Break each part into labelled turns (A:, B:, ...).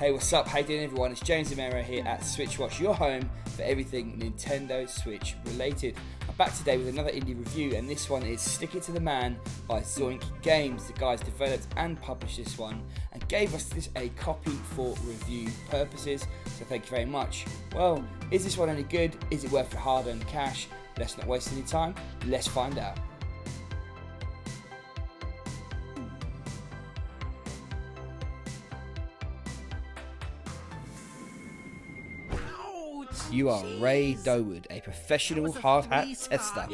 A: Hey, what's up? How you doing, everyone? It's James Amero here at Switch Watch, your home for everything Nintendo Switch related. I'm back today with another indie review, and this one is Stick It to the Man by Zoink Games. The guys developed and published this one and gave us this a copy for review purposes, so thank you very much. Well, is this one any good? Is it worth your hard-earned cash? Let's not waste any time. Let's find out. You are Ray Dowood, a professional hard hat tester.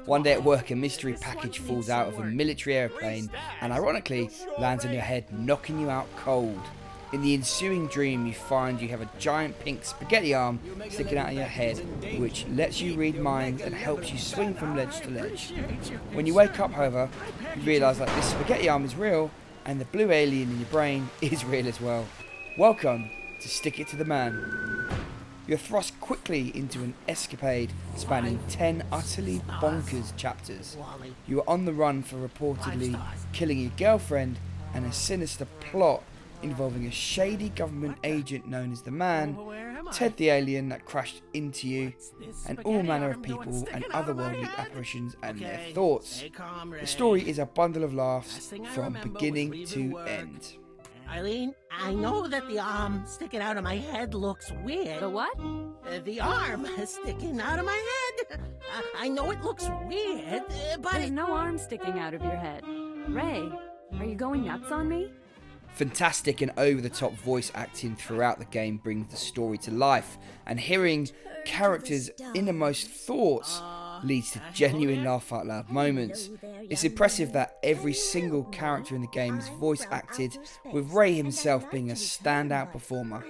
A: One day at work, a mystery package falls out of a military airplane and ironically lands on your head, knocking you out cold. In the ensuing dream, you find you have a giant pink spaghetti arm sticking out of your head, which lets you read minds and helps you swing from ledge to ledge. When you wake up, however, you realise that this spaghetti arm is real and the blue alien in your brain is real as well. Welcome to Stick It to the Man. You're thrust quickly into an escapade spanning 10 utterly bonkers chapters. You are on the run for reportedly killing your girlfriend and a sinister plot involving a shady government agent known as the Man, Ted the alien that crashed into you, and all manner of people and otherworldly apparitions and their thoughts. The story is a bundle of laughs from beginning to end.
B: Eileen, I know that the arm sticking out of my head looks weird.
C: The what?
B: The arm sticking out of my head. I know it looks weird, but...
C: There's no arm sticking out of your head. Ray, are you going nuts on me?
A: Fantastic and over-the-top voice acting throughout the game brings the story to life, and hearing characters' innermost thoughts leads to genuine laugh-out-loud moments. It's impressive that every single character in the game is voice acted, with Ray himself being a standout performer.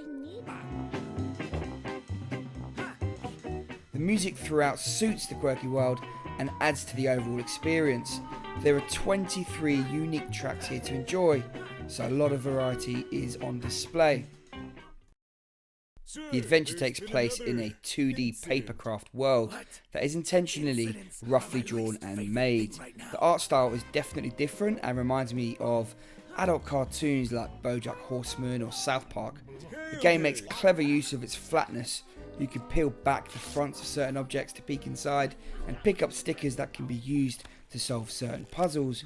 A: The music throughout suits the quirky world and adds to the overall experience. There are 23 unique tracks here to enjoy, so a lot of variety is on display. The adventure takes place in a 2D papercraft world that is intentionally roughly drawn and made. The art style is definitely different and reminds me of adult cartoons like BoJack Horseman or South Park. The game makes clever use of its flatness. You can peel back the fronts of certain objects to peek inside and pick up stickers that can be used to solve certain puzzles.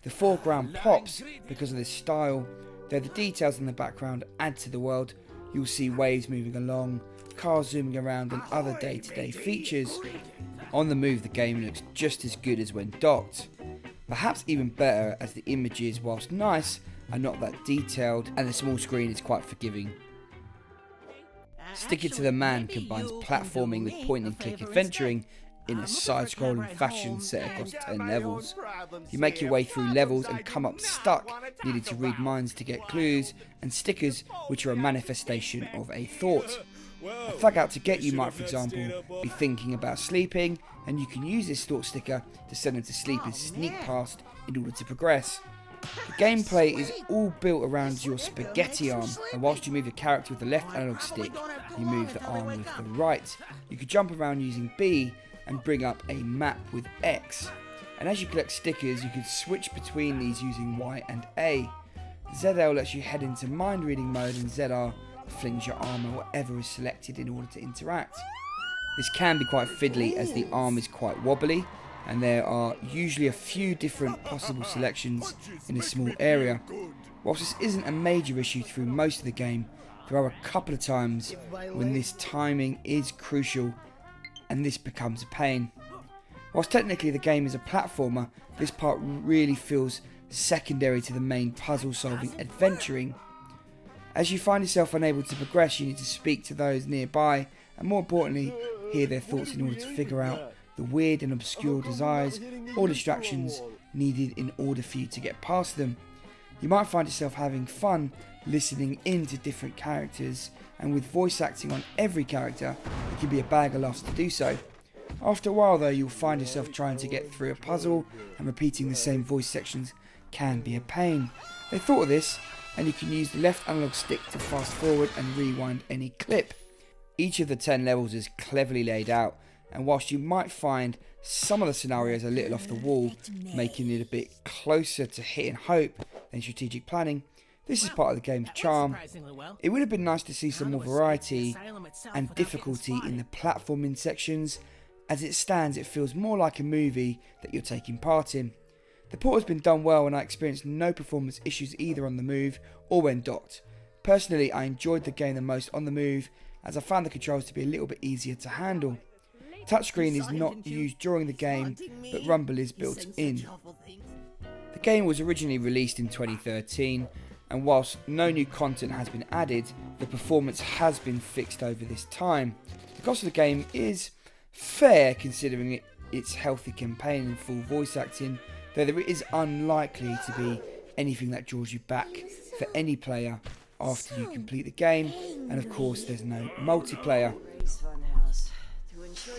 A: The foreground pops because of this style, though the details in the background add to the world. You'll see waves moving along, cars zooming around and other day-to-day features. On the move, the game looks just as good as when docked. Perhaps even better, as the images, whilst nice, are not that detailed and the small screen is quite forgiving. Stick It to the Man combines platforming with point-and-click adventuring in a side-scrolling fashion set across 10 levels. You make your way through levels and come up stuck, needing to read minds to get clues and stickers, which are a manifestation of a thought. A thug out to get you might, for example, be thinking about sleeping, and you can use this thought sticker to send them to sleep and sneak past in order to progress. The gameplay is all built around your spaghetti arm, and whilst you move your character with the left analog stick, you move the arm with the right. You can jump around using B and bring up a map with X. And as you collect stickers, you can switch between these using Y and A. ZL lets you head into mind reading mode, and ZR flings your arm or whatever is selected in order to interact. This can be quite fiddly as the arm is quite wobbly, and there are usually a few different possible selections in a small area. Whilst this isn't a major issue through most of the game, there are a couple of times when this timing is crucial and this becomes a pain. Whilst technically the game is a platformer, this part really feels secondary to the main puzzle solving adventuring. As you find yourself unable to progress, you need to speak to those nearby and, more importantly, hear their thoughts in order to figure out the weird and obscure desires or distractions needed in order for you to get past them. You might find yourself having fun listening in to different characters, and with voice acting on every character, it can be a bag of laughs to do so. After a while though, you'll find yourself trying to get through a puzzle, and repeating the same voice sections can be a pain. They thought of this, and you can use the left analog stick to fast forward and rewind any clip. Each of the 10 levels is cleverly laid out, and whilst you might find some of the scenarios a little off the wall, making it a bit closer to hit and hope than strategic planning, This is part of the game's charm. It would have been nice to see some more variety and difficulty in the platforming sections. As it stands, it feels more like a movie that you're taking part in. The port has been done well and I experienced no performance issues either on the move or when docked. Personally, I enjoyed the game the most on the move as I found the controls to be a little bit easier to handle. Touchscreen is not used during the game, but rumble is built in. The game was originally released in 2013, and whilst no new content has been added, the performance has been fixed over this time. The cost of the game is fair considering its healthy campaign and full voice acting, though there is unlikely to be anything that draws you back for any player after you complete the game, and of course there's no multiplayer.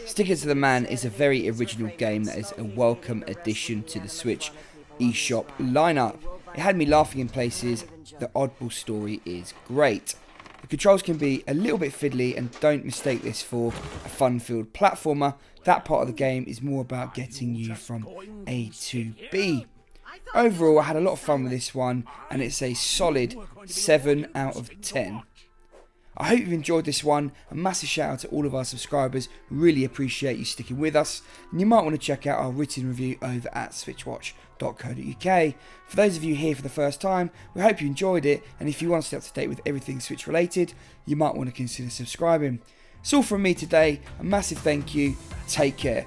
A: Stickers to the Man is a very original game that is a welcome addition to the Switch eShop lineup. It had me laughing in places. The oddball story is great. The controls can be a little bit fiddly, and don't mistake this for a fun-filled platformer. That part of the game is more about getting you from A to B. Overall, I had a lot of fun with this one, and it's a solid 7 out of 10. I hope you've enjoyed this one. A massive shout out to all of our subscribers. Really appreciate you sticking with us. And you might want to check out our written review over at switchwatch.co.uk. For those of you here for the first time, we hope you enjoyed it. And if you want to stay up to date with everything Switch related, you might want to consider subscribing. It's all from me today. A massive thank you. Take care.